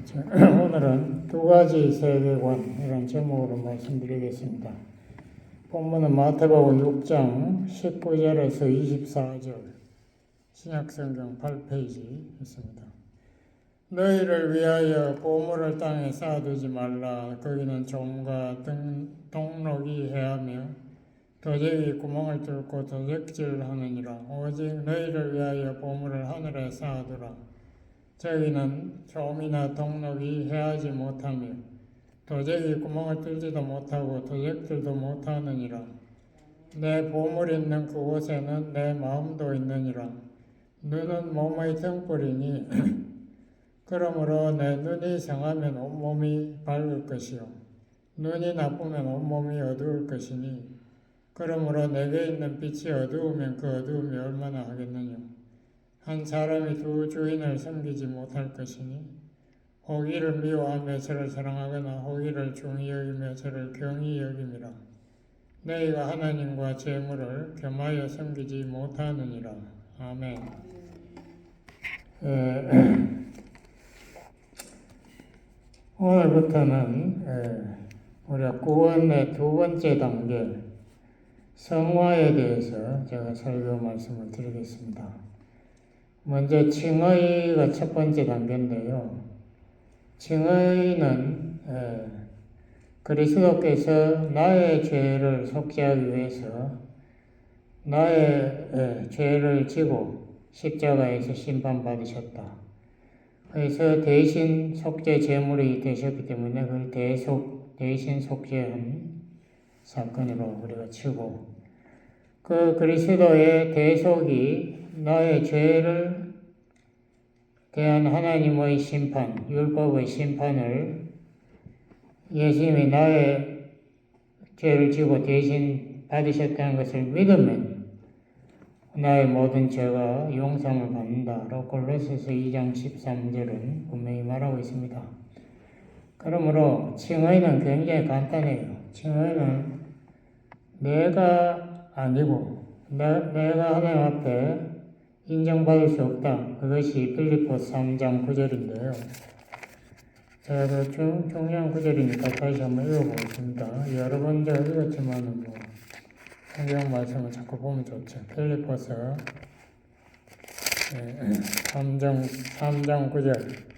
오늘은 두 가지 세계관 이런 제목으로 말씀드리겠습니다. 본문은 마태복음 6장 19절에서 24절 신약성경 8페이지 있습니다. 너희를 위하여 보물을 땅에 쌓아두지 말라. 거기는 좀과 동록이 해하며 도적이 구멍을 뚫고 도적질하느니라. 오직 너희를 위하여 보물을 하늘에 쌓아두라. 저기는 좀이나 동록이 해하지 못하며 도적이 구멍을 뚫지도 못하고 도적들도 못하느니라. 내 보물이 있는 그곳에는 내 마음도 있느니라. 눈은 몸의 등불이니 그러므로 내 눈이 성하면 온몸이 밝을 것이요 눈이 나쁘면 온몸이 어두울 것이니 그러므로 내게 있는 빛이 어두우면 그 어두움이 얼마나 하겠느냐. 한 사람이 두 주인을 섬기지 못할 것이니 호기를 미워하며 저를 사랑하거나 호기를 중히 여기며 저를 경히 여김이라. 너희가 하나님과 재물을 겸하여 섬기지 못하느니라. 아멘. 오늘부터는 우리가 구원의 두 번째 단계 성화에 대해서 제가 설교 말씀을 드리겠습니다. 먼저 칭의가 첫 번째 단계인데요. 칭의는 그리스도께서 나의 죄를 속죄하기 위해서 나의 죄를 지고 십자가에서 심판받으셨다. 그래서 대신 속죄 제물이 되셨기 때문에 그걸 대신 속죄한 사건으로 우리가 치고, 그 그리스도의 대속이 나의 죄를 대한 하나님의 심판, 율법의 심판을 예수님이 나의 죄를 지고 대신 받으셨다는 것을 믿으면 나의 모든 죄가 용서를 받는다라고 골로새서 2장 13절은 분명히 말하고 있습니다. 그러므로 칭의는 굉장히 간단해요. 칭의는 내가 아니고 내가 하나님 앞에 인정받을 수 없다. 그것이 빌립보서 3장 9절인데요. 제가 그 중요한 구절이니까 다시 한번 읽어보겠습니다. 여러 번 제가 읽었지만은 성경 말씀을 자꾸 보면 좋죠. 빌립보서 3장 9절.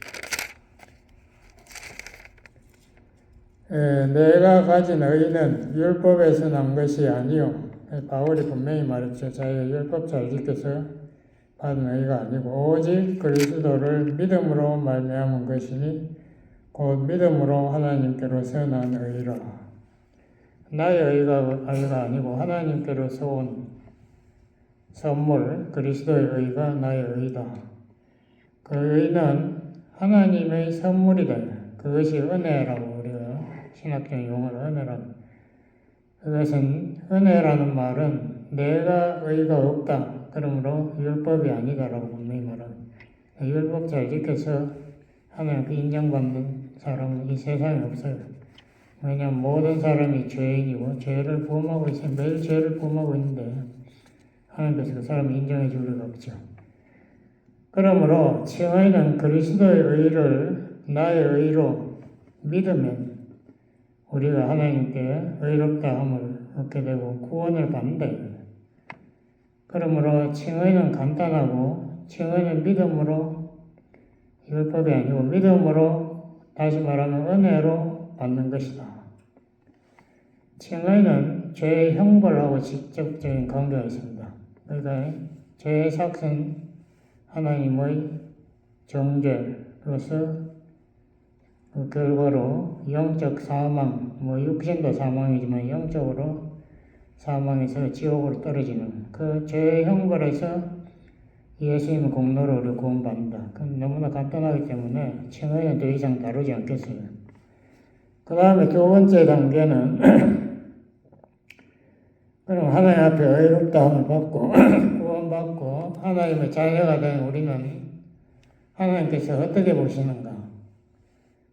내가 가진 의는 율법에서 난 것이 아니요. 바울이 분명히 말했죠. 자기가 율법 잘 지켜서 받은 의가 아니고 오직 그리스도를 믿음으로 말미암은 것이니 곧 믿음으로 하나님께로서 난 의라. 나의 의가 아니고 하나님께로서 온 선물 그리스도의 의가 나의 의다. 그 의는 하나님의 선물이다. 그것이 은혜라고 우리가 신학적 용어로 은혜라고. 그것은 은혜라는 말은 내가 의가 없다. 그러므로 율법이 아니다라고 분명히 말합니다. 율법 잘 지켜서 하나님께 인정받는 사람은 이 세상에 없어요. 왜냐하면 모든 사람이 죄인이고 죄를 범하고 있어요. 매일 죄를 범하고 있는데 하나님께서 그 사람을 인정해 줄 리가 없죠. 그러므로 칭의는 그리스도의 의를 나의 의로 믿으면 우리가 하나님께 의롭다 함을 얻게 되고 구원을 받는다. 그러므로 칭의는 간단하고 칭의는 믿음으로 율법이 아니고 믿음으로 다시 말하면 은혜로 받는 것이다. 칭의는 죄의 형벌하고 직접적인 관계가 있습니다. 그러니까 죄의 삭은 하나님의 정죄로서 그 결과로 영적 사망, 육신도 사망이지만 영적으로 사망에서 지옥으로 떨어지는 그 죄의 형벌에서 예수님의 공로로 우리 구원받는다. 그건 너무나 간단하기 때문에 칭의는 더 이상 다루지 않겠어요. 그 다음에 두 번째 단계는 그럼 하나님 앞에 의롭다함을 받고 구원받고 하나님의 자녀가 된 우리는 하나님께서 어떻게 보시는가?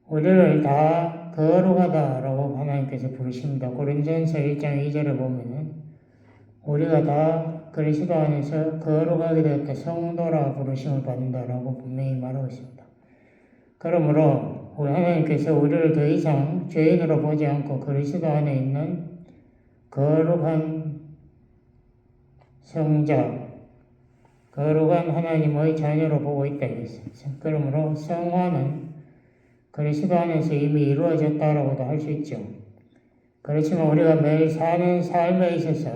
우리를 다 거룩하다라고 하나님께서 부르십니다. 고린전서 1장 2절에 보면 우리가 다 그리스도 안에서 거룩하게 되었다 성도라 부르심을 받는다라고 분명히 말하고 있습니다. 그러므로 우리 하나님께서 우리를 더 이상 죄인으로 보지 않고 그리스도 안에 있는 거룩한 성자, 거룩한 하나님의 자녀로 보고 있다 이랬어요. 그러므로 성화는 그리스도 안에서 이미 이루어졌다라고도 할 수 있죠. 그렇지만 우리가 매일 사는 삶에 있어서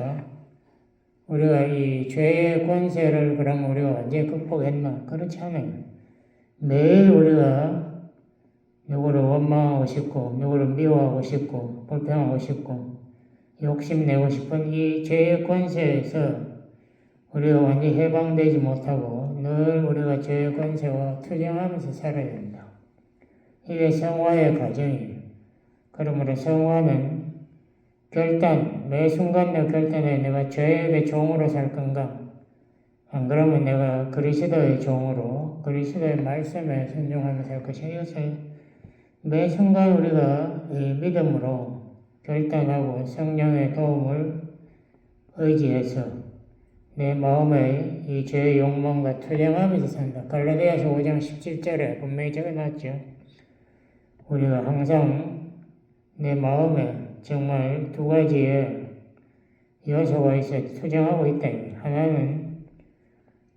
우리가 이 죄의 권세를 그럼 우리가 완전히 극복했나? 그렇지 않아요. 매일 우리가 누구를 원망하고 싶고, 누구를 미워하고 싶고, 불평하고 싶고, 욕심내고 싶은 이 죄의 권세에서 우리가 완전히 해방되지 못하고 늘 우리가 죄의 권세와 투쟁하면서 살아야 된다. 이게 성화의 과정이에요. 그러므로 성화는 결단, 매 순간 내 결단에 내가 죄의 종으로 살 건가? 안 그러면 내가 그리스도의 종으로, 그리스도의 말씀에 순종하며 살 것이야. 이것을 매 순간 우리가 이 믿음으로 결단하고 성령의 도움을 의지해서 내 마음의 이 죄의 욕망과 투쟁하면서 산다. 갈라디아서 5장 17절에 분명히 적어놨죠. 우리가 항상 내 마음에 정말 두 가지의 요소가 있어 투쟁하고 있다. 하나는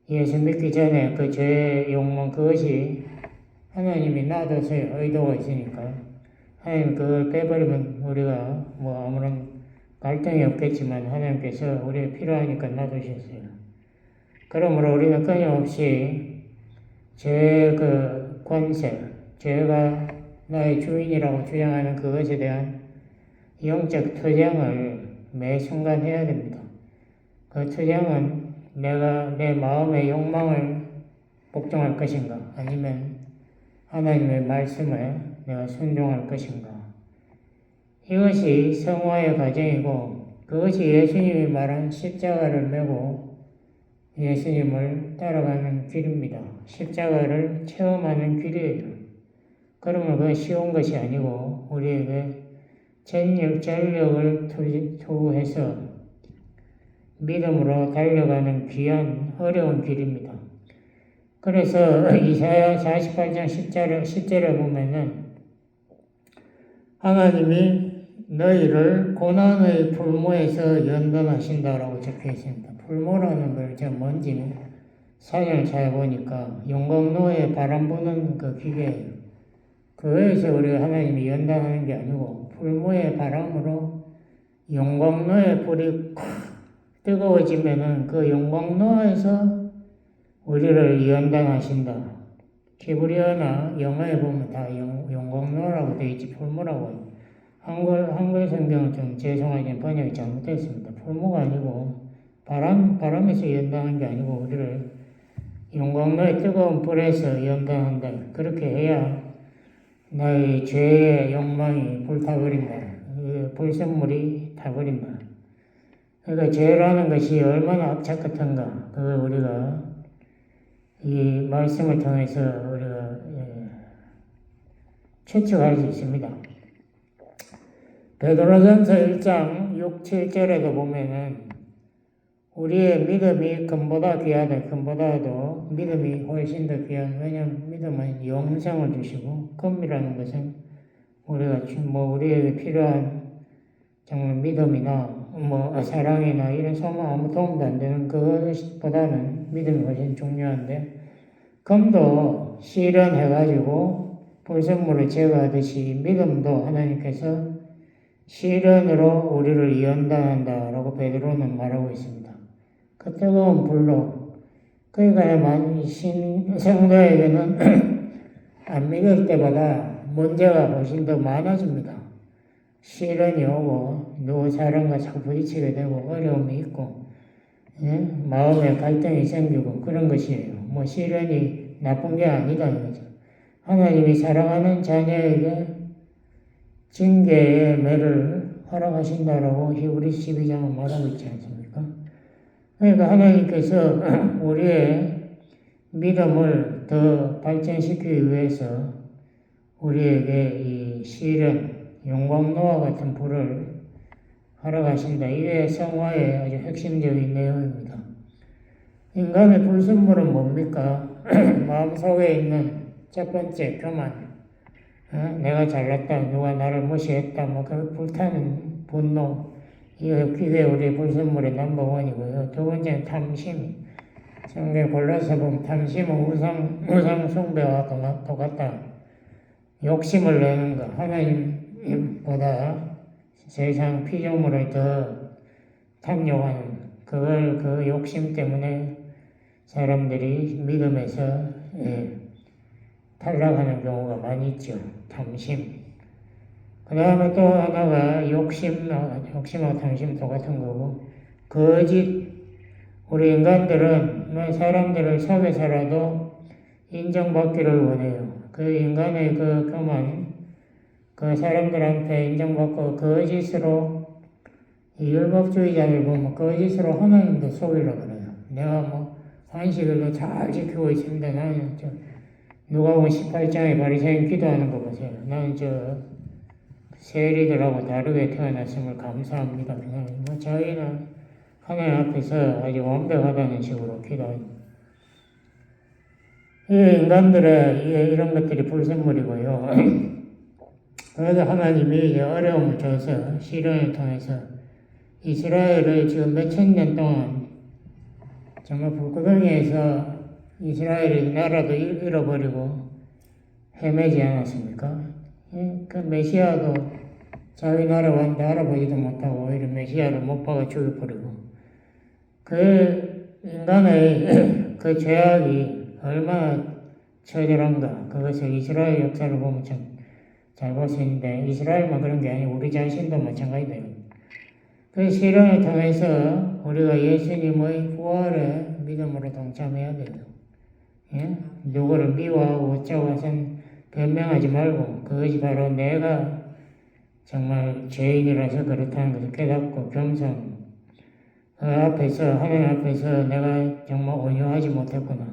예수 믿기 전에 그 죄의 욕망, 그것이 하나님이 놔둬서의 의도가 있으니까 하나님 그걸 빼버리면 우리가 뭐 아무런 갈등이 없겠지만 하나님께서 우리에 필요하니까 놔두셨어요. 그러므로 우리는 끊임없이 죄의 그 권세, 죄가 나의 주인이라고 주장하는 그것에 대한 영적 투쟁을 매 순간 해야 됩니다. 그 투쟁은 내가 내 마음의 욕망을 복종할 것인가 아니면 하나님의 말씀에 내가 순종할 것인가. 이것이 성화의 과정이고 그것이 예수님이 말한 십자가를 메고 예수님을 따라가는 길입니다. 십자가를 체험하는 길이에요. 그러면 그건 쉬운 것이 아니고 우리에게 전력을 투해서 믿음으로 달려가는 귀한 어려운 길입니다. 그래서 이사야 48장 10절에 보면은 하나님이 너희를 고난의 풀모에서 연단하신다라고 적혀 있습니다. 풀모라는 걸 제가 뭔지 사전을 찾아보니까 용광로에 바람 부는 그 기계예요. 그거에서 우리가 하나님이 연단하는 게 아니고 풀모의 바람으로 용광로의 불이 콱 뜨거워지면은 그 용광로에서 우리를 연단하신다. 히브리어나 영어에 보면 다 용광로라고 되어 있지 풀모라고. 한글 성경은 좀 죄송하지만 번역이 잘못됐습니다. 풀모가 아니고 바람에서 연단하는 게 아니고 우리를 용광로의 뜨거운 불에서 연단한다. 그렇게 해야 나의 죄의 욕망이 불타버린다. 불순물이 타버린다. 그러니까 죄라는 것이 얼마나 악착 같은가. 그걸 우리가 이 말씀을 통해서 우리가 추측할 수 있습니다. 베드로전서 1장 6, 7절에도 보면은 우리의 믿음이 금보다 귀하다. 금보다도 믿음이 훨씬 더 귀한. 왜냐하면 믿음은 영생을 주시고 금이라는 것은 우리가 우리에게 필요한 정말 믿음이나 사랑이나 이런 소망 아무 도움도 안 되는 그것보다는 믿음이 훨씬 중요한데 금도 실현해가지고 불순물을 제거하듯이 믿음도 하나님께서 실현으로 우리를 연단한다라고 베드로는 말하고 있습니다. 그 뜨거운 불로. 그러니까 성도에게는 안 믿을 때보다 문제가 훨씬 더 많아집니다. 시련이 오고 누구 사람과 자꾸 부딪히게 되고 어려움이 있고 마음에 갈등이 생기고 그런 것이에요. 시련이 나쁜 게 아니다 이거죠. 하나님이 사랑하는 자녀에게 징계의 매를 허락하신다라고 히브리 12장은 말하고 있지 않습니까? 그러니까 하나님께서 우리의 믿음을 더 발전시키기 위해서 우리에게 이 시련, 용광로와 같은 불을 허락하신다. 이게 성화의 아주 핵심적인 내용입니다. 인간의 불순물은 뭡니까? 마음속에 있는 첫 번째 교만. 내가 잘났다, 누가 나를 무시했다, 뭐 그 불타는 분노, 이게 우리 불순물의 넘버원이고요. 두 번째는 탐심. 성경 골로새 보면 탐심은 우상 숭배와 똑같다. 욕심을 내는 것, 하나님보다 세상 피조물을 더 탐욕하는 그 욕심 때문에 사람들이 믿음에서 탈락하는 경우가 많이 있죠. 탐심. 그 다음에 또 하나가 욕심하고 탐심 똑같은 거고, 거짓. 우리 인간들은 사람들을 속여서라도 인정받기를 원해요. 그 인간의 그 교만, 그 사람들한테 인정받고 거짓으로, 이 율법주의자들 보면 거짓으로 하나님도 속이려고 그래요. 내가 뭐 안식일도 잘 지키고 있습니다. 나는 누가복음 18장에 바리새인 기도하는 거 보세요. 나는 세리들하고 다르게 태어났음을 감사합니다. 그냥 뭐 저희는 하나님 앞에서 아주 완벽하다는 식으로 기도합니다. 이 인간들의 이런 것들이 불순물이고요. 그래서 하나님이 이제 어려움을 줘서 시련을 통해서 이스라엘을 지금 몇천 년 동안 정말 불구덩이에서 이스라엘이 나라도 잃어버리고 헤매지 않았습니까? 그 메시아도 자기 나라 왔는데 알아보지도 못하고 오히려 메시아를 못 박아 죽여버리고, 그 인간의 그 죄악이 얼마나 처절한가, 그것을 이스라엘 역사를 보면 참 잘 볼 수 있는데, 이스라엘만 그런 게 아니고 우리 자신도 마찬가지예요. 그 시련을 통해서 우리가 예수님의 부활에 믿음으로 동참해야 돼요. 누구를 미워하고 어쩌고 해서는 변명하지 말고, 그것이 바로 내가 정말 죄인이라서 그렇다는 것을 깨닫고 겸손, 그 앞에서, 하나님 앞에서 내가 정말 온유하지 못했구나.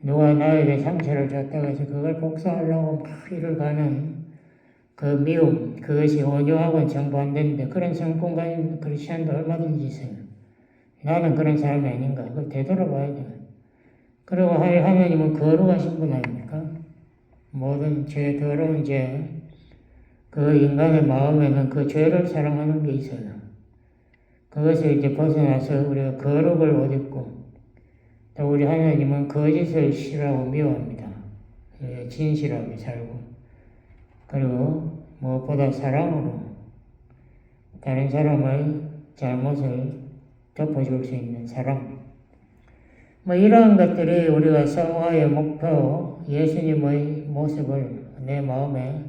누가 나에게 상처를 줬다고 해서 그걸 복수하려고 막 일을 가는 그 미움, 그것이 온유하고는 정반대인데, 그런 성품 가진 크리스천도 얼마든지 있어요. 나는 그런 사람이 아닌가. 그걸 되돌아봐야 돼요. 그리고 하나님은 거룩하신 분 아닙니까? 모든 죄, 더러운 죄, 그 인간의 마음에는 그 죄를 사랑하는 게 있어요. 그것을 이제 벗어나서 우리가 거룩을 옷 입고, 또 우리 하나님은 거짓을 싫어하고 미워합니다. 진실하게 살고, 그리고 무엇보다 사랑으로 다른 사람의 잘못을 덮어줄 수 있는 사랑. 뭐 이러한 것들이 우리가 성화의 목표, 예수님의 모습을 내 마음에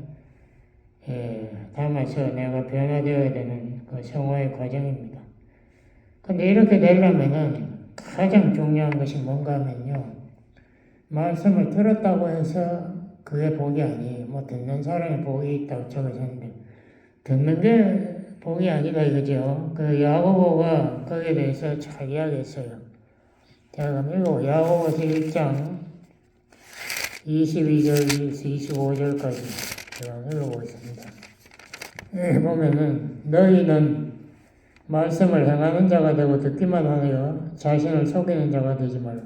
담아서 내가 변화되어야 되는 그 성화의 과정입니다. 근데 이렇게 되려면은 가장 중요한 것이 뭔가 하면요, 말씀을 들었다고 해서 그게 복이 아니에요. 뭐 듣는 사람이 복이 있다고 적어졌는데, 듣는 게 복이 아니다 이거죠. 그 야고보가 거기에 대해서 잘 이야기했어요. 제가 그럼 야고보서 1장 22절에서 25절까지 제가 읽어보겠습니다. 보면은 너희는 말씀을 행하는 자가 되고 듣기만 하여 자신을 속이는 자가 되지 말라.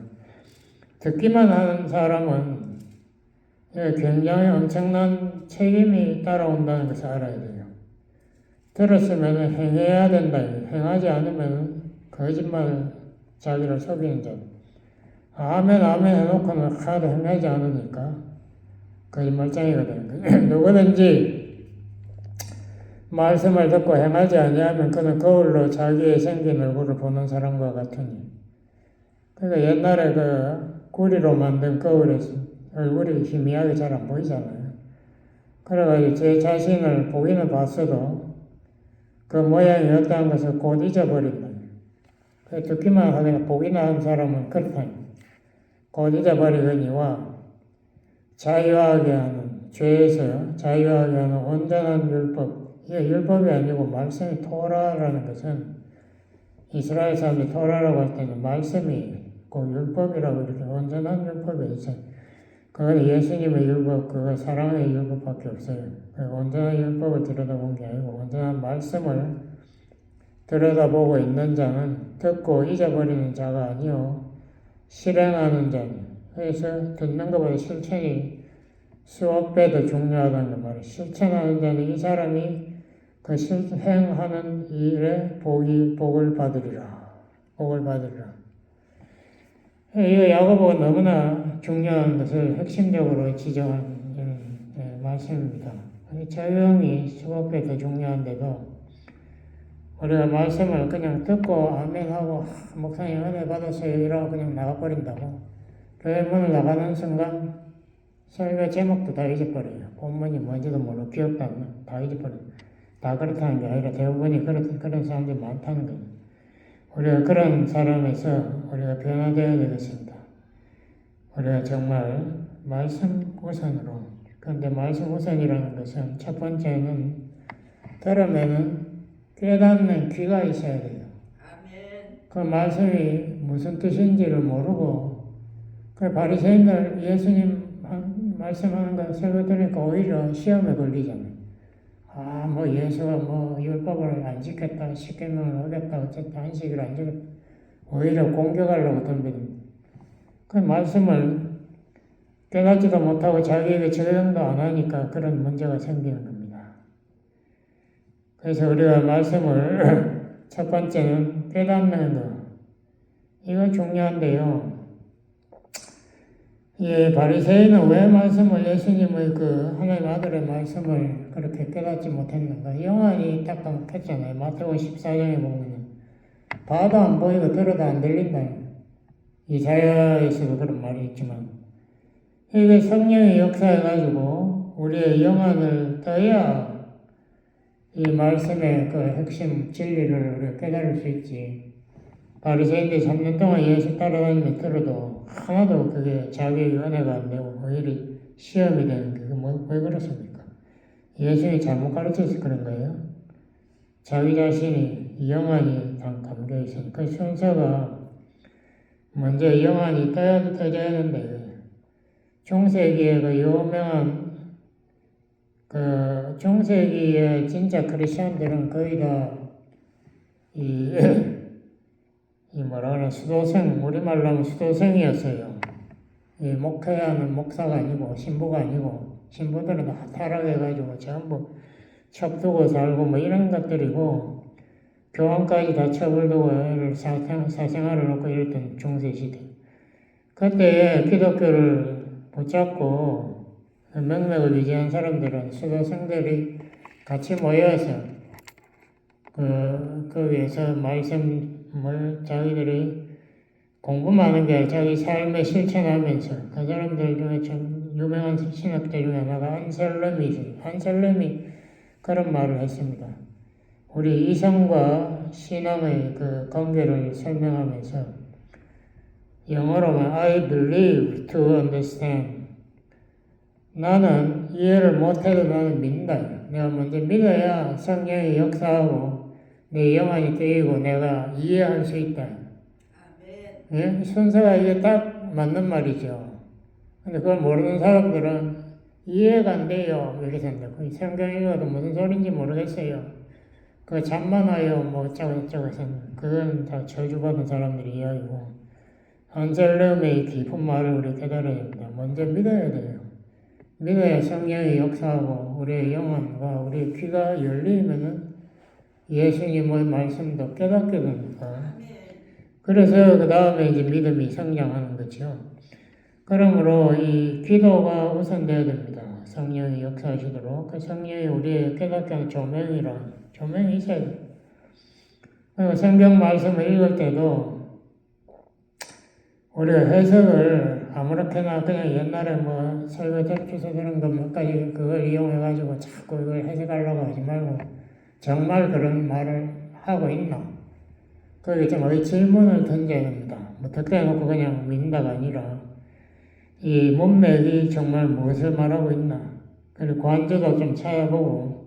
듣기만 하는 사람은 굉장히 엄청난 책임이 따라온다는 것을 알아야 돼요. 들었으면 행해야 된다. 행하지 않으면 거짓말, 자기를 속이는 자. 아멘 해놓고는 하나도 행하지 않으니까 거짓말쟁이가 되는 거예요. 누구든지 말씀을 듣고 행하지 아니하면 그는 거울로 자기의 생긴 얼굴을 보는 사람과 같으니. 그러니까 옛날에 그 구리로 만든 거울에서 얼굴이 희미하게 잘 안 보이잖아요. 그래가지고 제 자신을 보기는 봤어도 그 모양이 어떠한 것을 곧 잊어버린다. 듣기만 하거나 보기나 한 사람은 그렇다. 곧 잊어버리거니와 자유하게 하는, 죄에서 자유하게 하는 온전한 율법. 이게 율법이 아니고 말씀이 토라라는 것은, 이스라엘 사람이 토라라고 할 때는 말씀이 꼭 율법이라고 이렇게 온전한 율법이 있어요. 그건 예수님의 율법, 그거 사랑의 율법밖에 없어요. 온전한 율법을 들여다본 게 아니고 온전한 말씀을 들여다보고 있는 자는 듣고 잊어버리는 자가 아니요 실행하는 자니. 그래서 듣는 것보다 실천이 수억 배 더 중요하다는 거 말이에요. 실천하는 자는 이 사람이 그 실행하는 일에 복을 받으리라. 복을 받으리라. 이 야고보가 너무나 중요한 것을 핵심적으로 지적한 말씀입니다. 적용이 수억 배 더 중요한데도 우리가 말씀을 그냥 듣고 아멘하고 목사님 은혜 받았어요 이러고 그냥 나가버린다고. 교회 문을 나가는 순간 설교 제목도 다 잊어버려요. 본문이 뭔지도 모르고 기억도 안 나. 다 잊어버려요. 다 그렇다는 게 아니라 대부분이 그런 사람들이 많다는 거예요. 우리가 그런 사람에서 우리가 변화되어야 되겠습니다. 우리가 정말 말씀 우선으로. 그런데 말씀 우선이라는 것은 첫 번째는 들으면은 깨닫는 귀가 있어야 돼요. 그 말씀이 무슨 뜻인지를 모르고 그 바리새인들 예수님 말씀하는 거 설교 들으니까 오히려 시험에 걸리잖아요. 뭐 예수가 뭐 율법을 안 지켰다, 십계명을 어겼다, 어쨌든 안식일을 안 지켰다. 오히려 공격하려고 덤비는. 그 말씀을 깨닫지도 못하고 자기에게 적용도 안 하니까 그런 문제가 생기는 겁니다. 그래서 우리가 말씀을 첫 번째는 깨닫는 거. 이거 중요한데요. 이 바리새인은 왜 말씀을 예수님의 그 하나님 아들의 말씀을 그렇게 깨닫지 못했는가? 영안이 딱 감췄잖아요. 마태복음 14장에 보면 봐도 안 보이고 들어도 안 들린다. 이사야에서도 그런 말이 있지만 이게 성령의 역사해가지고 우리의 영안을 떠야 이 말씀의 그 핵심 진리를 우리가 깨달을 수 있지. 바리새인들이 3년 동안 예수 따라다니며 들어도 하나도 그게 자기의 은혜가 안 되고 오히려 시험이 되는 게 왜 그렇습니까? 예수님이 잘못 가르쳐서 그런 거예요. 자기 자신이 영안이 담겨 있으니까 그 순서가 먼저 영안이 떠져야 되는데 중세기에 그 유명한 그 중세기에 진짜 크리스천들은 거의 다 이 뭐라 그래 수도생 우리말로 하면 수도생이었어요. 이 목회하는 목사가 아니고 신부가 아니고 신부들은 다 타락해가지고 전부 첩두고 살고 뭐 이런 것들이고 교황까지 다 첩을 두고 사생활을 놓고 이랬던 중세시대. 그때 기독교를 붙잡고 명맥을 유지한 사람들은 수도생들이 같이 모여서 거기에서 말씀을 자기들이 공부만 하는 게 자기 삶에 실천하면서 그 사람들 중에 좀 유명한 신학자 중에 하나가 안셀름이 있어요. 안셀름이 그런 말을 했습니다. 우리 이성과 신앙의 그 관계를 설명하면서 영어로는 I believe to understand. 나는 이해를 못해도 나는 믿는다. 내가 먼저 믿어야 성령이 역사하고 내 영안이 뜨이고 내가 이해할 수 있다. 예? 순서가 이게 딱 맞는 말이죠. 근데 그걸 모르는 사람들은 이해가 안 돼요. 이렇게 생각해요. 성경 읽어도 무슨 소리인지 모르겠어요. 그거 잠만 와요. 뭐 어쩌고 해서 그건 다 저주받은 사람들이 이야기고 안셀름의 깊은 말을 우리 깨달아야 됩니다. 먼저 믿어야 돼요. 믿어야 성령이 역사하고 우리의 영혼과 우리의 귀가 열리면은 예수님의 말씀도 깨닫게 됩니다. 그래서 그 다음에 이제 믿음이 성장하는 거죠. 그러므로 이 기도가 우선되어야 됩니다. 성령이 역사하시도록 그 성령이 우리의 깨닫게 하는 조명이 있어야 돼요. 그리고 성경 말씀을 읽을 때도 우리가 해석을 아무렇게나 그냥 옛날에 뭐 설교 주소 들은 것 몇 가지 그걸 이용해가지고 자꾸 이걸 해석하려고 하지 말고 정말 그런 말을 하고 있나? 거기에 좀 질문을 던져야 됩니다. 뭐 덕대놓고 그냥 믿는다가 아니라 이 문맥이 정말 무엇을 말하고 있나? 그리고 관조도 좀 찾아보고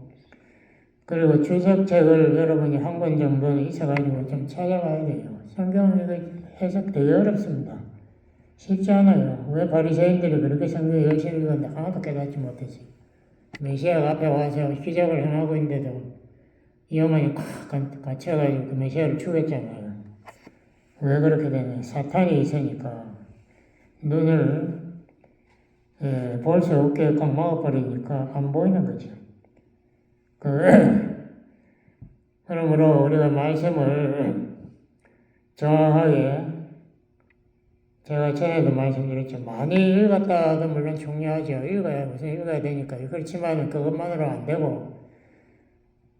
그리고 주석책을 여러분이 한 권 정도는 있어가지고 좀 찾아봐야 돼요. 성경은 이거 해석 되게 어렵습니다. 쉽지 않아요. 왜 바리새인들이 그렇게 성경 열심히 읽었는데 하나도 깨닫지 못했어요. 메시아가 앞에 와서 기적을 행하고 있는데도 이 영혼이 꽉 갇혀가지고 그 메시아를 죽였잖아요. 왜 그렇게 되냐? 사탄이 있으니까 눈을 볼 수 없게 꽉 막아버리니까 안 보이는 거죠. 그러므로 우리가 말씀을 정확하게, 제가 전에도 말씀드렸죠. 많이 읽었다도 물론 중요하죠. 읽어야 되니까. 그렇지만 그것만으로 안 되고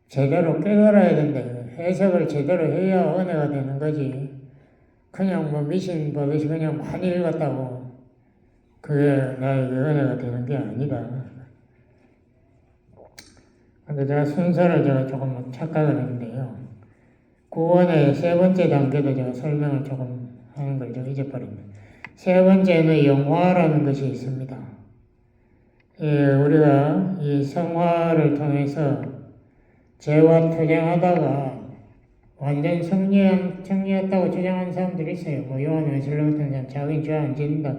제대로 깨달아야 된다. 해석을 제대로 해야 은혜가 되는 거지. 그냥 뭐 미신 보듯이 그냥 많이 읽었다고 그게 나에게 은혜가 되는 게 아니다. 근데 제가 순서를 조금 착각을 했는데요. 구원의 세 번째 단계도 제가 설명을 조금 하는 걸 좀 잊어버립니다. 세 번째는 영화라는 것이 있습니다. 우리가 이 성화를 통해서 죄와 투쟁하다가 완전 승리했다고 주장하는 사람들이 있어요. 뭐 요한웨슬리 같은 사람, 자기는 죄 안 짓는다.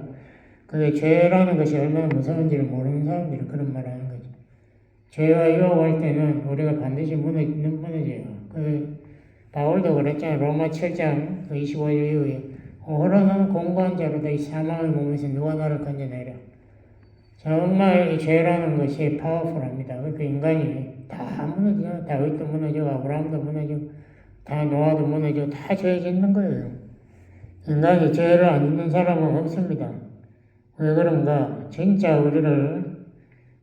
그게 죄라는 것이 얼마나 무서운지를 모르는 사람들이 그런 말 하는 거죠. 죄와 유혹할 때는 우리가 반드시 무너져요. 바울도 그랬잖아요. 로마 7장 25절 이후에 오호라는 공고한 자로다 이 사망의 몸에서 누가 나를 건져내랴. 정말 이 죄라는 것이 파워풀합니다. 그 인간이 다 무너져. 다윗도 무너지고 아브라함도 무너지고 다 노아도 무너지고 다 죄 짓는 거예요. 인간이 죄를 안 짓는 사람은 없습니다. 왜 그런가? 진짜 우리를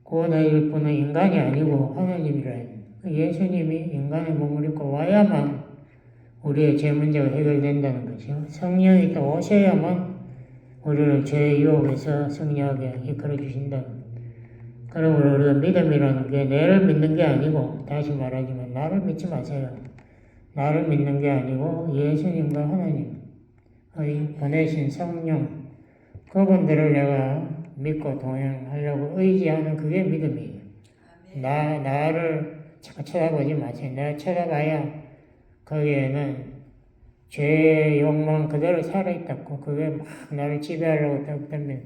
구원해 줄 분은 인간이 아니고 하나님이라 해요. 예수님이 인간의 몸을 입고 와야만 우리의 죄 문제가 해결된다는 거죠. 성령이 또 오셔야만 우리를 죄의 유혹에서 승리하게 이끌어 주신다는 거예요. 그러므로 우리가 믿음이라는 게 내를 믿는 게 아니고, 다시 말하지만 나를 믿지 마세요. 나를 믿는 게 아니고 예수님과 하나님의 보내신 성령, 그분들을 내가 믿고 동행하려고 의지하는 그게 믿음이에요. 나를 자꾸 쳐다보지 마세요. 내가 쳐다봐야 거기에는 죄의 욕망 그대로 살아있다고, 그게 막 나를 지배하려고 하면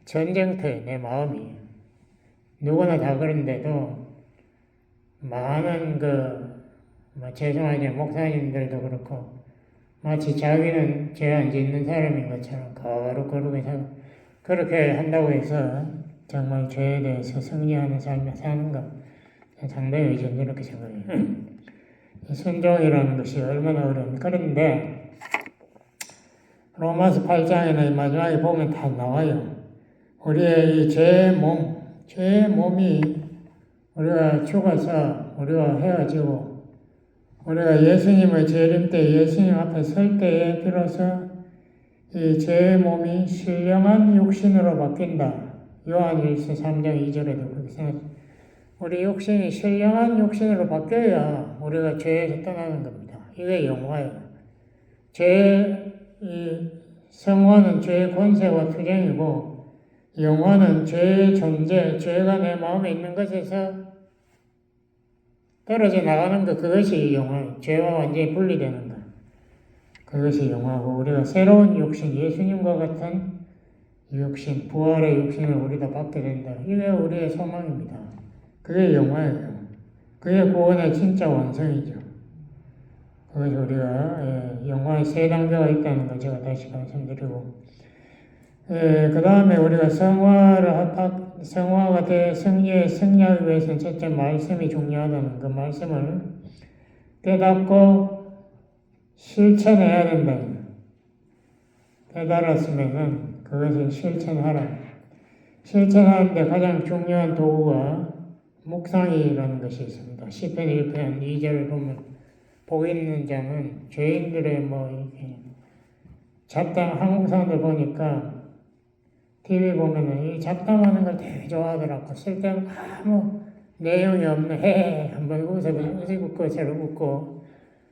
전쟁터에 내 마음이. 누구나 다 그런데도 많은 죄송하지만 목사님들도 그렇고 마치 자기는 죄 안 짓는 사람인 것처럼 거룩거룩하게 살고, 그렇게 한다고 해서 정말 죄에 대해서 승리하는 삶을 사는가, 상당히 저는 그렇게 생각해요. 순종이라는 것이 얼마나 어려운가. 그런데 로마서 8장에는 마지막에 보면 다 나와요. 우리의 이 죄의 몸이 우리가 죽어서 우리가 헤어지고 우리가 예수님의 재림 때 예수님 앞에 설 때에 비로소 이 죄의 몸이 신령한 육신으로 바뀐다. 요한일서 3장 2절에도 그렇게 생각합니다. 우리 육신이 신령한 육신으로 바뀌어야 우리가 죄에서 떠나는 겁니다. 이게 영화예요. 성화는 죄의 권세와 투쟁이고, 영화는 죄의 존재, 죄가 내 마음에 있는 것에서 떨어져 나가는 것, 그것이 영화예요. 죄와 완전히 분리되는 것. 그것이 영화고, 우리가 새로운 육신, 예수님과 같은 육신, 부활의 육신을 우리가 받게 된다. 이게 우리의 소망입니다. 그게 영화예요. 그게 구원의 진짜 완성이죠. 그것이 우리가 영화의 세 단계가 있다는 걸 제가 다시 말씀드리고, 그 다음에 우리가 성화가 돼 승리하기 위해서는 첫째 말씀이 중요하다는 그 말씀을 깨닫고 실천해야 된다. 깨달았으면은 그것을 실천하라. 실천하는데 가장 중요한 도구가 묵상이라는 것이 있습니다. 시편 1편 2절을 보면 복 있는 자는 죄인들의 이렇게 잡담, 한국 사람들 보니까 TV 보면은 이 잡담하는 걸 되게 좋아하더라고. 쓸데없는 아무 내용이 없는 한번 웃고 것처럼 웃고,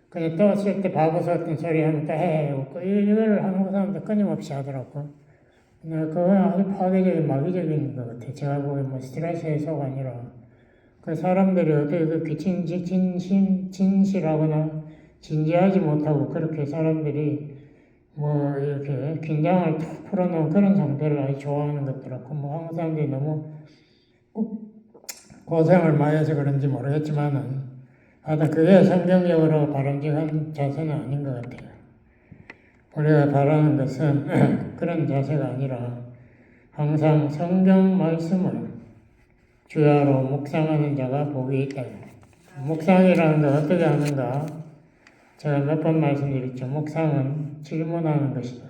그냥 또 쓸 때 바보 같은 소리 하면 또 웃고, 이걸 한국 사람들 끊임없이 하더라고. 그건 아주 파괴적인 마귀적인 것 같아. 제가 보기엔 스트레스 해소가 아니라, 그 사람들이 어떻게 진실하거나 진지하지 못하고 그렇게 사람들이 이렇게 긴장을 탁 풀어놓은 그런 상태를 아주 좋아하는 것 같더라고. 한국 사람들이 너무 고생을 많이 해서 그런지 모르겠지만은, 하여튼 그게 성경적으로 바람직한 자세는 아닌 것 같아요. 우리가 바라는 것은 그런 자세가 아니라 항상 성경 말씀을 주야로 묵상하는 자가 복이 있다. 묵상이라는 게 어떻게 하는가? 제가 몇 번 말씀드렸죠. 묵상은 질문하는 것이다.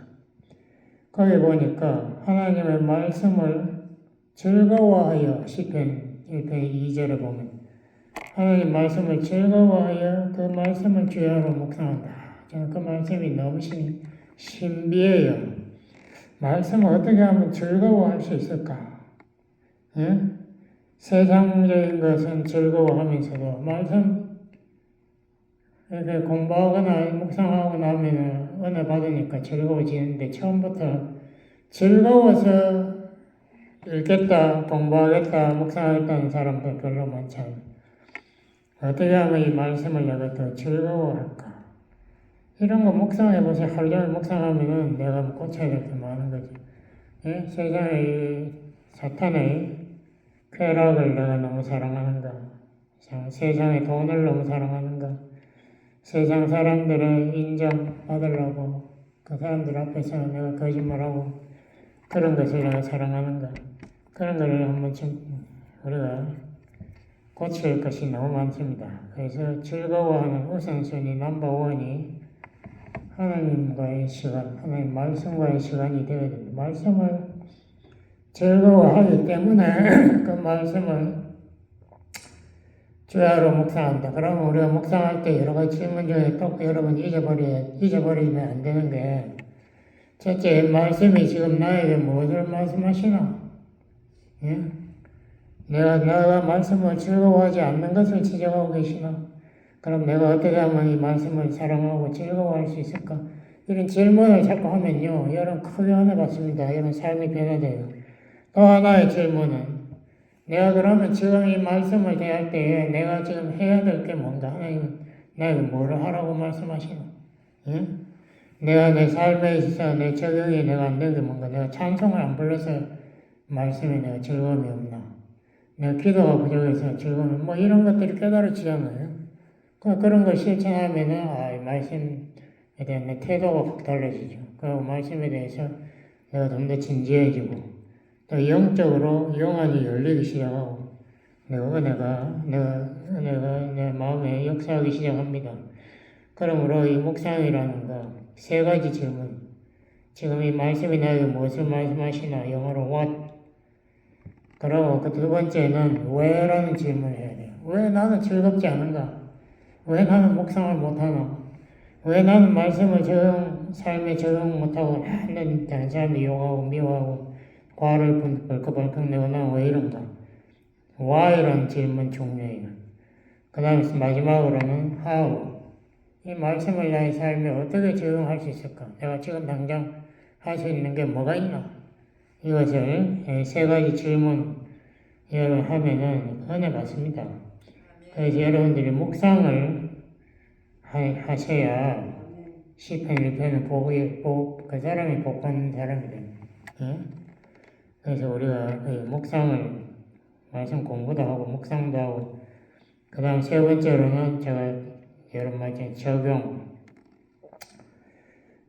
거기 보니까 하나님의 말씀을 즐거워하여 시편 1편 2절에 보면 하나님 말씀을 즐거워하여 그 말씀을 주야로 묵상한다. 저는 그 말씀이 너무 신비해요. 말씀을 어떻게 하면 즐거워할 수 있을까? 예? 세상적인 것은 즐거워하면서도 말씀 이렇게 공부하거나 묵상하고 나면 은혜 받으니까 즐거워지는데 처음부터 즐거워서 읽겠다, 공부하겠다, 묵상하겠다는 사람도 별로 많지 않아요. 어떻게 하면 이 말씀을 내가 더 즐거워할까? 이런 거 묵상해보세요. 하루 종일 묵상하면은 내가 고쳐야 될 게 많은 거지. 예? 세상의 사탄의 쾌락을 내가 너무 사랑하는가? 세상의 돈을 너무 사랑하는가? 세상 사람들의 인정받으려고 그 사람들 앞에서 내가 거짓말하고 그런 것을 내가 사랑하는가? 그런 것을 한 번쯤 우리가 고칠 것이 너무 많습니다. 그래서 즐거워하는 우선순위 넘버원이 하나님과의 시간, 하나님 말씀과의 시간이 되어야 됩니다. 말씀을 즐거워하기 때문에 그 말씀을 주야로 묵상한다. 그러면 우리가 묵상할 때 여러 가지 질문 중에 또 여러분 잊어버리면 안 되는 게 첫째, 말씀이 지금 나에게 무엇을 말씀하시나? 예? 내가 말씀을 즐거워하지 않는 것을 지적하고 계시나? 그럼 내가 어떻게 하면 이 말씀을 사랑하고 즐거워할 수 있을까? 이런 질문을 자꾸 하면요, 여러분 크게 은혜 받습니다. 여러분 삶이 변화돼요. 또 하나의 질문은 내가 그러면 지금 이 말씀을 대할 때에 내가 지금 해야 될 게 뭔가? 하나님은 나에게 뭐를 하라고 말씀하시나? 예? 내가 내 삶에 있어서 내 적용이 내가 안 된 게 뭔가? 내가 찬송을 안 불러서 말씀에 내가 즐거움이 없나? 내가 기도가 부족해서 즐거움이 뭐 이런 것들이 깨달아지잖아요. 그런 걸 실천하면은 이 말씀에 대한 내 태도가 확 달라지죠. 그 말씀에 대해서 내가 좀 더 진지해지고 또 영적으로 영안이 열리기 시작하고 은혜가 내 마음에 역사하기 시작합니다. 그러므로 이 묵상이라는 거 세 가지 질문. 지금 이 말씀이 나에게 무엇을 말씀하시나? 영어로 what. 그리고 그 두 번째는 왜라는 질문을 해야 돼요. 왜 나는 즐겁지 않은가? 왜 나는 묵상을 못하나? 왜 나는 말씀을 삶에 적용 못하고 다른 사람이 욕하고 미워하고 화를 벌컥벌컥 내고 나는 왜 이런가? why라는 질문 중요해요. 그 다음에 마지막으로는 how. 이 말씀을 나의 삶에 어떻게 적용할 수 있을까? 내가 지금 당장 할 수 있는 게 뭐가 있나? 이것을 세 가지 질문 하면은 은혜 받습니다. 그래서 여러분들이 묵상을 하셔야 시편 1편은 그 사람이 복받는 사람이 됩니다. 예? 그래서 우리가 묵상을 말씀 공부도 하고 묵상도 하고 그 다음 세 번째로는 제가 여러 가지 적용.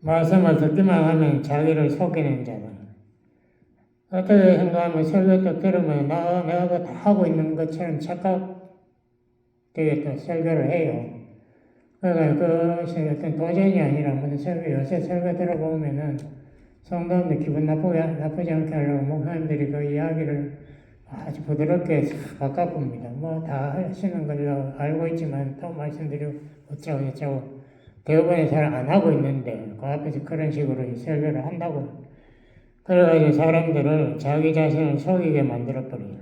말씀을 듣기만 하면 자기를 속이는 자다. 어떻게 생각하면 설교 또 들으면 내가 다 하고 있는 것처럼 착각되게 또 설교를 해요. 그러니까 그것이 어떤 도전이 아니라 무슨 설교, 요새 설교 들어보면은 성도님들 기분 나쁘지 않게 하려고 목사님들이 그 이야기를 아주 부드럽게 바꿔봅니다. 뭐 다 하시는 걸로 알고 있지만 또 말씀드리고 어쩌고 대부분이 잘 안 하고 있는데 그 앞에서 그런 식으로 설교를 한다고 그래가지고 사람들을 자기 자신을 속이게 만들어버려요.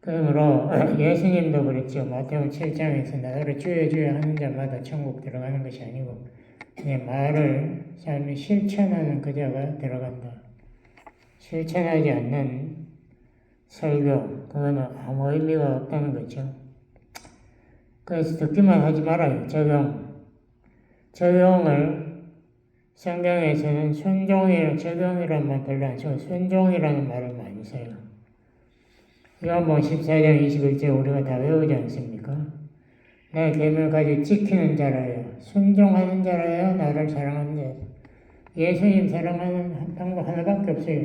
그러므로 예수님도 그랬죠. 마태복음 7장에서 나를 주여 주여 하는 자마다 천국 들어가는 것이 아니고 내 말을 삶에 실천하는 그 자가 들어간다. 실천하지 않는 설교, 그거는 아무 의미가 없다는 거죠. 그래서 듣기만 하지 말아요. 적용을 성경에서는 적용이라는 말 별로 안 써요. 순종이라는 말을 많이 써요. 요한복음 14장 21절 우리가 다 외우지 않습니까? 나의 계명을 가지고 지키는 자라야, 순종하는 자라야 나를 사랑하는 자. 예수님 사랑하는 방법 하나밖에 없어요.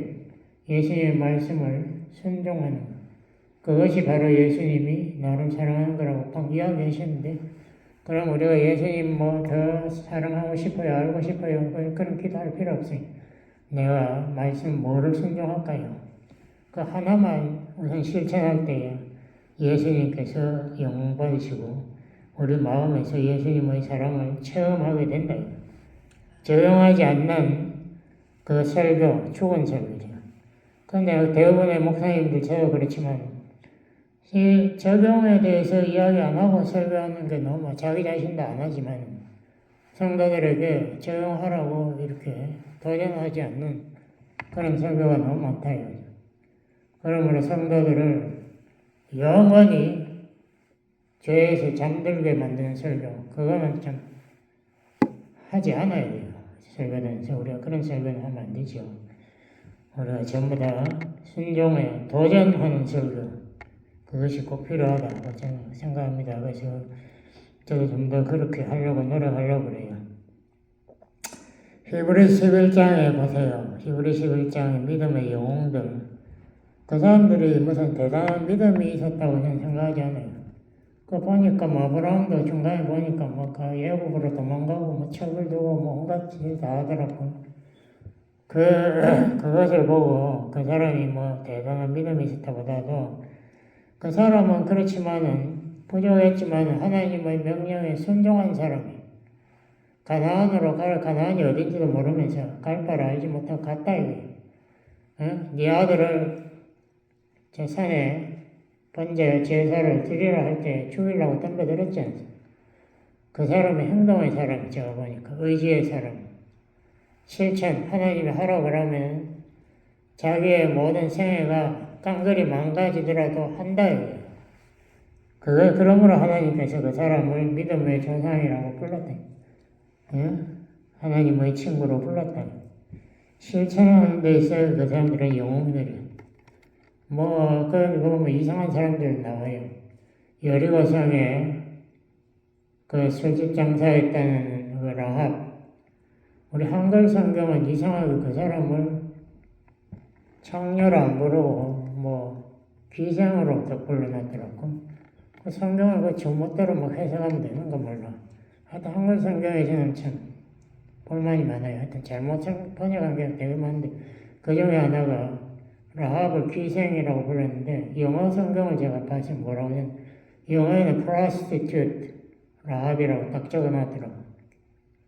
예수님의 말씀을 순종하는 것. 그것이 바로 예수님이 나를 사랑하는 거라고 딱 이야기하셨는데, 그럼 우리가 예수님 뭐 더 사랑하고 싶어요, 알고 싶어요, 그런 기도할 필요 없어요. 내가 말씀 뭐를 순종할까요? 그 하나만 우선 실천할 때에 예수님께서 영광 받으시고 우리 마음에서 예수님의 사랑을 체험하게 된다. 적용하지 않는 그 설교, 죽은 설교죠. 그런데 대부분의 목사님들 저도 그렇지만 이 적용에 대해서 이야기 안 하고 설교하는 게 너무 자기 자신도 안 하지만 성도들에게 적용하라고 이렇게 도전하지 않는 그런 설교가 너무 많다. 그러므로 성도들을 영원히 죄에서 잠들게 만드는 설교, 그거는 좀 하지 않아야 돼요. 설교는 우리가 그런 설교는 하면 안 되죠. 우리가 전부 다 순종에 도전하는 설교, 그것이 꼭 필요하다고 저는 생각합니다. 그래서 저도 좀 더 그렇게 하려고 노력하려고 그래요. 히브리 11장에 보세요. 히브리 11장의 믿음의 영웅들. 그 사람들이 무슨 대단한 믿음이 있었다고 저는 생각하지 않아요. 그 보니까 아브라함도 중간에 보니까 애굽으로 도망가고 첩을 두고 온갖 짓 다 하더라고. 그것을 보고 그 사람이 대단한 믿음이 있었다보다도 그 사람은 그렇지만은 부족했지만은 하나님의 명령에 순종한 사람이 가나안으로 가나안이 어딘지도 모르면서 갈 바를 알지 못하고 갔다 이거예요. 네 아들을 저 산에 번제 제사를 드리라 할 때 죽이려고 덤벼들었지 않습니까? 그 사람의 행동의 사람이 제가 보니까 의지의 사람, 실천, 하나님이 하라고 그러면 자기의 모든 생애가 깡그리 망가지더라도 한다 이거예요. 그러므로 하나님께서 그 사람을 믿음의 조상이라고 불렀다. 하나님의 친구로 불렀다. 실천하는 데 있어 그 사람들은 영웅들이에요. 이상한 사람들 나와요. 여리고성에 그 술집 장사했다는 그 라합. 우리 한글 성경은 이상하게 그 사람을 창녀로 안 부르고 귀생으로 또 불러놨더라고. 그 성경을 그 제멋대로 해석하면 되는 거 몰라. 하여튼 한글 성경에서는 참 볼만이 많아요. 하여튼 잘못 번역한 게 되게 많은데 그 중에 하나가 라합을 귀생이라고 불렀는데 영어 성경을 제가 봐서 뭐라고 하냐면 영어에는 prostitute 라합이라고 딱 적어놨더라고.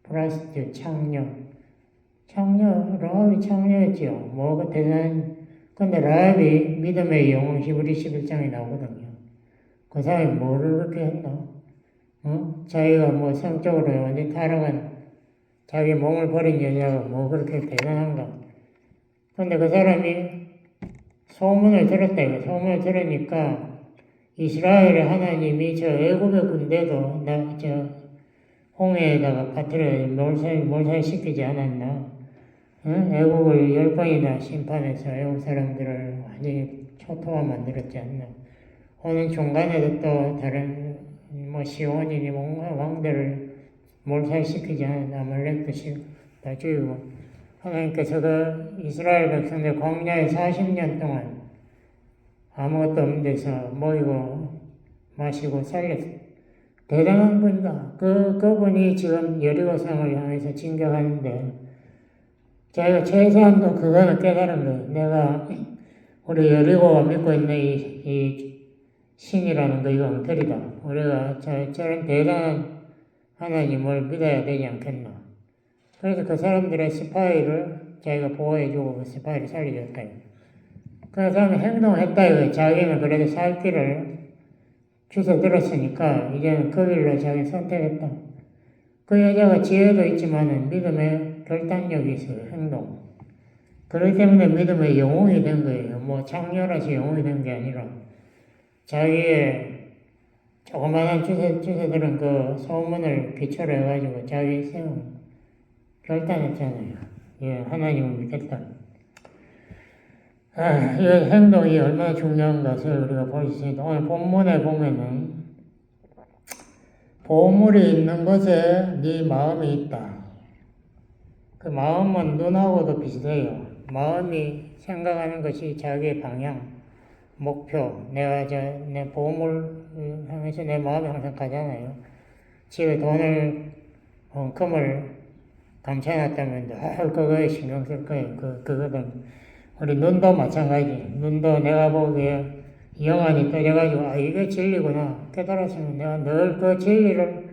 prostitute 창녀. 라합이 창녀였지요. 그 대단한 근데 라합이 믿음의 영웅 히브리 11장에 나오거든요. 그 사람이 뭐를 그렇게 했나? 자기가 성적으로 완전히 타락한 자기 몸을 버린 여자가 그렇게 대단한가? 근데 그 사람이 소문을 들었다 이거. 소문을 들으니까 이스라엘의 하나님이 저 애굽의 군대도 홍해에다가 빠뜨려 몰살시키지 않았나? 애국을 10번이나 심판해서 애국 사람들을 완전히 초토화 만들었지 않나. 오는 중간에도 또 다른 시온이니 왕들을 몰살시키지 않은 아말렉도 다 죽이고 하나님께서 그 이스라엘 백성들 광야에 40년 동안 아무것도 없는 데서 모이고 마시고 살렸어요. 대단한 분이다. 그분이 지금 여리고성을 향해서 진격하는데 자기가 최소한도 그거는 깨달은 거예요. 내가 우리 여리고가 믿고 있는 이 신이라는 거 이거 엉터리다. 우리가 저런 대단한 하나님을 믿어야 되지 않겠나. 그래서 그 사람들의 스파이를 자기가 보호해주고 그 스파이를 살려줬다. 그 사람이 행동했다 이거예요. 자기는 그래도 살 길을 주워 들었으니까 이제는 그 길로 자기 선택했다. 그 여자가 지혜도 있지만은 믿음의 결단력이 있어요. 행동. 그렇기 때문에 믿음의 영웅이 된 거예요. 창녀라서 영웅이 된 게 아니라 자기의 조그마한 주새들은 그 소문을 기초로 해가지고 자기 생을 결단했잖아요. 하나님을 믿겠다. 이 행동이 얼마나 중요한 것을 우리가 볼 수 있습니다. 오늘 본문에 보면은 보물이 있는 곳에 네 마음이 있다. 그 마음은 눈하고도 비슷해요. 마음이 생각하는 것이 자기의 방향, 목표, 내 보험을 향해서 내 마음이 항상 가잖아요. 집에 돈을, 금을 감춰놨다면 늘 그거에 신경 쓸 거예요. 그거든. 우리 눈도 마찬가지. 눈도 내가 보기에 영안이 떠져가지고, 이게 진리구나 깨달았으면 내가 늘 그 진리를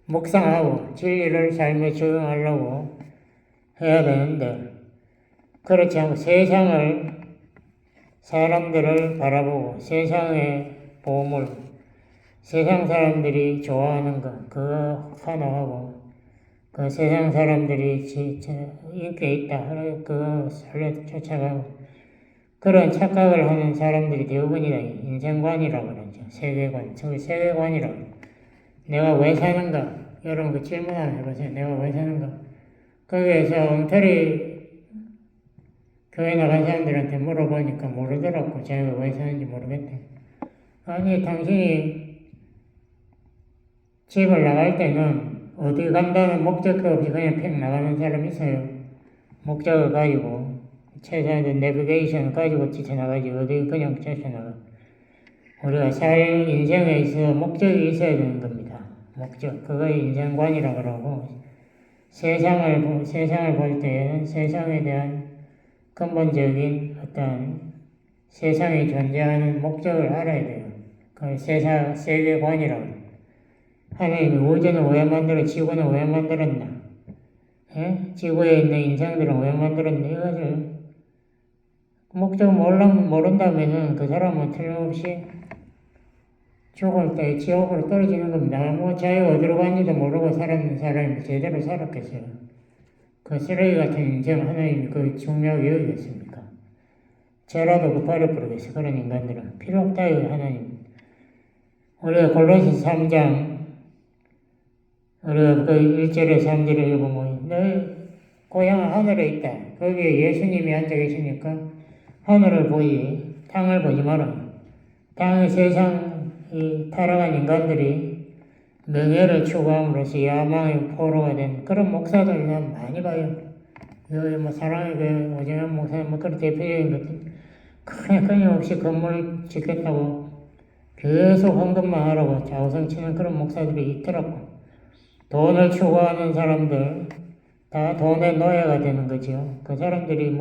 묵상하고, 진리를 삶에 적용하려고 해야 되는데, 그렇지 않고 세상을, 사람들을 바라보고, 세상의 보물, 세상 사람들이 좋아하는 것, 그거 환호하고, 그 세상 사람들이 인기 있다, 그거 쫓아가고, 그런 착각을 하는 사람들이 대부분이다. 인생관이라고 그러죠. 세계관, 세계관이라고. 내가 왜 사는가? 여러분 그 질문 한번 해보세요. 내가 왜 사는가? 거기에서 엉터리 교회 나간 사람들한테 물어보니까 모르더라고. 자기가 왜 사는지 모르겠대. 아니, 당신이 집을 나갈 때는 어디 간다는 목적도 없이 그냥 팽 나가는 사람 있어요. 목적을 가지고, 최소한 내비게이션을 가지고 뛰쳐나가지, 어디 그냥 뛰쳐나가. 우리가 살 인생에 있어 목적이 있어야 되는 겁니다. 목적. 그거 인생관이라고 그러고, 세상을 볼 때에는 세상에 대한 근본적인 어떤 세상에 존재하는 목적을 알아야 돼요. 그 세계관이라고. 하나님이 우주는 왜 만들어? 지구는 왜 만들었나? 지구에 있는 인생들은 왜 만들었나? 이것을 목적 모른다면은 그 사람은 틀림없이 죽을 때 지옥으로 떨어지는 겁니다. 자기가 어디로 간지도 모르고 살았는 사람이 제대로 살았겠어요. 그 쓰레기 같은 인생 하나님이 그 중요하게 여기겠습니까? 죄라도 급하려 부르겠어요. 그런 인간들은. 필요 없다, 이 하나님. 우리가 골로새 3장, 우리가 그 1절에 3절에 읽어보면, 너희 고향은 하늘에 있다. 거기에 예수님이 앉아 계시니까 하늘을 보지, 땅을 보지 마라. 땅의 세상이 타락한 인간들이 명예를 추구함으로써 야망의 포로가 된 그런 목사들 난 많이 봐요. 여기 사랑의 교회 오정현 목사님 그런 대표적인 것들 그냥 끊임없이 건물 짓겠다고 계속 헌금만 하라고 좌우성 치는 그런 목사들이 있더라고. 돈을 추구하는 사람들 다 돈의 노예가 되는 거죠. 그 사람들이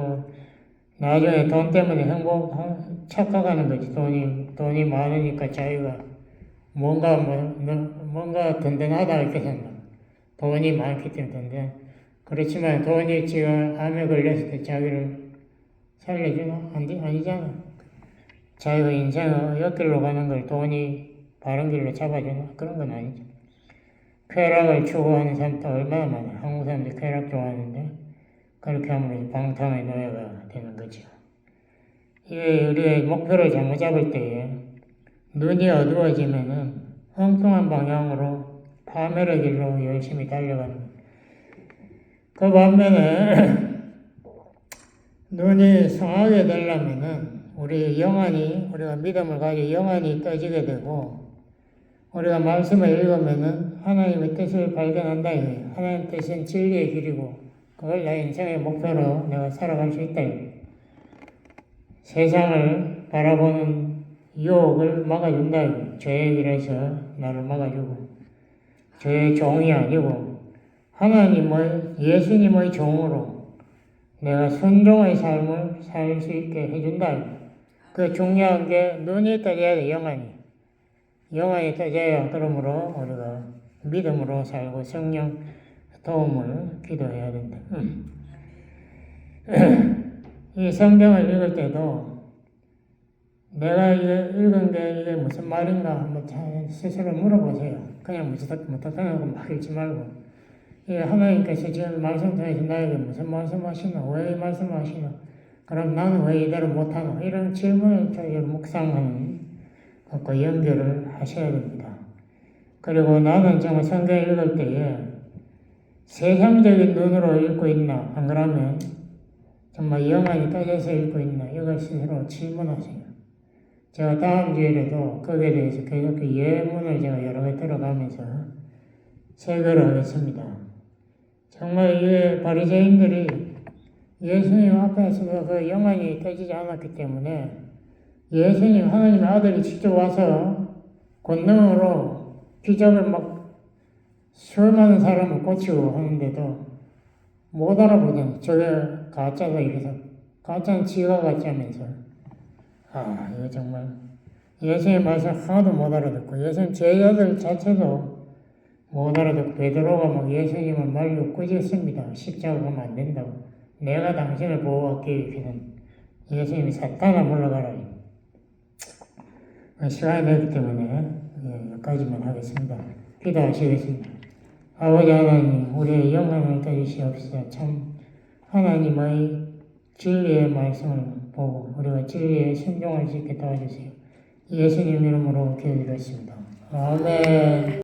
나중에 돈 때문에 착각하는 거지. 돈이 많으니까 자기가 뭔가 든든하다 이렇게 생각. 돈이 많기 때문에 그렇지만 돈이 지금 암에 걸렸을 때 자기를 살려주나? 아니잖아. 자기가 인생을 옆길로 가는 걸 돈이 바른 길로 잡아주나? 그런 건 아니죠. 쾌락을 추구하는 사람도 얼마나 많아요. 한국 사람들이 쾌락 좋아하는데 그렇게 함으로써 방탕의 노예가 되는 거죠. 이게 우리의 목표를 잘못 잡을 때에 눈이 어두워지면은 엉뚱한 방향으로 파멸의 길로 열심히 달려가는 거예요. 그 반면에 눈이 성하게 되려면은 우리가 믿음을 가지고 영안이 떠지게 되고 우리가 말씀을 읽으면은 하나님의 뜻을 발견한다 이거예요. 하나님의 뜻은 진리의 길이고 그걸 내 인생의 목표로 내가 살아갈 수 있다 이거예요. 세상을 바라보는 유혹을 막아준다 이거예요. 죄의 길에서 나를 막아주고 죄의 종이 아니고 예수님의 종으로 내가 순종의 삶을 살 수 있게 해준다. 그 중요한 게 눈이 떠져야 돼, 영안이 떠져야 그러므로 우리가 믿음으로 살고 성령 도움을 기도해야 된다. 이 성경을 읽을 때도 내가 읽은 게 이게 무슨 말인가 한번 스스로 물어보세요. 그냥 무턱무턱하고 막 읽지 말고 하나님께서 지금 말씀 통해서 나에게 무슨 말씀하시나? 왜 말씀하시나? 그럼 나는 왜 이대로 못하나? 이런 질문을 저희가 묵상하는 것과 연결을 하셔야 됩니다. 그리고 나는 정말 성경 읽을 때에 세상적인 눈으로 읽고 있나? 안 그러면 정말 영안이 떠져서 읽고 있나? 이걸 스스로 질문하세요. 제가 다음 주에도 거기에 대해서 계속 예문을 제가 여러 개 들어가면서 설교를 하겠습니다. 정말 이 바리새인들이 예수님 앞에서도 그 영안이 떠지지 않았기 때문에 예수님 하나님의 아들이 직접 와서 권능으로 기적을 막 수많은 사람을 고치고 하는데도 못 알아보잖아요. 저게 가짜다 이래서 가짜는 지가 가짜면서 이거 정말 예수님 말씀 하나도 못 알아듣고 예수님 제자들 자체도 못 알아듣고 베드로가 막 예수님을 말려 꾸짖습니다. 십자가 가면 안 된다고. 내가 당신을 보호하기 위해서는 예수님이 사탄아 물러가라. 시간이 되기 때문에 여기까지만 하겠습니다. 기도하시겠습니다. 아버지 하나님, 우리의 영광을 드리시옵소서. 참 하나님의 진리의 말씀을 보고 우리가 진리에 순종할 수 있게 도와주세요. 예수님 이름으로 기도드렸습니다. 아멘.